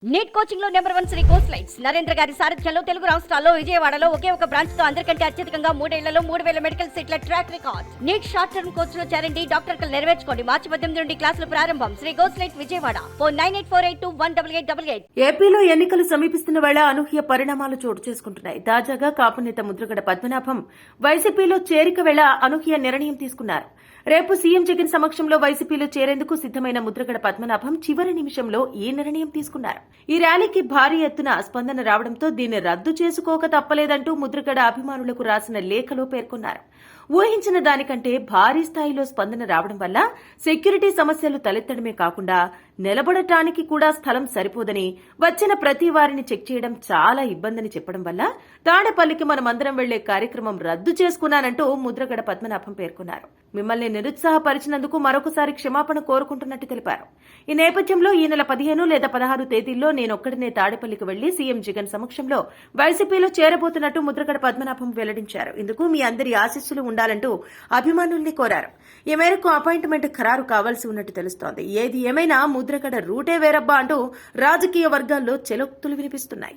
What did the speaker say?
Neat coaching లో number 1 Sri course lights Narendra గారి సారథ్యంలో తెలుగు రాష్ట్రాల్లో విజయవాడలో ఒకే ఒక బ్రాంచ్ తో అందరికంటే అత్యధికంగా 3 ఏళ్లలో 3000 మెడికల్ సీట్ల track record. Neat short term course లో చేరండి, డాక్టర్ కలు నెరవేర్చుకోండి. మార్చి 18 నుండి క్లాసులు ప్రారంభం. Sri course light Vijayawada. Phone 9848218888. ఏపీలో ఎన్నికలు సమీపిస్తున్న వేళ అనూహ్య పరిణామాలు చోటు చేసుకుంటున్నాయి. తాజాగా కాపు నేత ముద్రగడ పద్మనాభం వైసీపీలో చేరిక వేళ అనూహ్య నిర్ణయం తీసుకున్నారు. రేపు సీఎం జగన్ సమక్షంలో వైసీపీలో చేరేందుకు సిద్దమైన ముద్రగడ పద్మనాభం చివరి నిమిషంలో ఈ నిర్ణయం తీసుకున్నారు. ఈ ర్యాలీకి భారీ ఎత్తున స్పందన రావడంతో దీన్ని రద్దు చేసుకోక తప్పలేదంటూ ముద్రగడ అభిమానులకు రాసిన లేఖలో పేర్కొన్నారు. ఊహించిన దానికంటే భారీ స్థాయిలో స్పందన రావడం వల్ల సెక్యూరిటీ సమస్యలు తలెత్తడమే కాకుండా నిలబడటానికి కూడా స్థలం సరిపోదని, వచ్చిన ప్రతి వారిని చెక్ చేయడం చాలా ఇబ్బందని చెప్పడం వల్ల తాడేపల్లికి మనమందరం వెళ్లే కార్యక్రమం రద్దు చేసుకున్నానంటూ ముద్రగడ పద్మనాభం పేర్కొన్నారు. మిమ్మల్ని నిరుత్సాహపరిచినందుకు మరొకసారి క్షమాపణ కోరుకుంటున్నట్టు తెలిపారు. ఈ నేపథ్యంలో ఈ నెల 15 లేదా 16 తేదీల్లో నేనొక్కడినే తాడేపల్లికి వెళ్లి సీఎం జగన్ సమక్షంలో వైసీపీలో చేరబోతున్నట్టు ముద్రగడ పద్మనాభం వెల్లడించారు. ఇందుకు మీ అందరి ఆశీస్సులు ఉండాలంటూ అభిమానుల్ని కోరారు. ఈ మేరకు అపాయింట్మెంట్ ఖరారు కావాల్సి ఉన్నట్టు తెలుస్తోంది. ఏది ఏమైనా ముద్రగడ రూటే వేరబ్బా అంటూ రాజకీయ వర్గాల్లో చెలోక్తులు వినిపిస్తున్నాయి.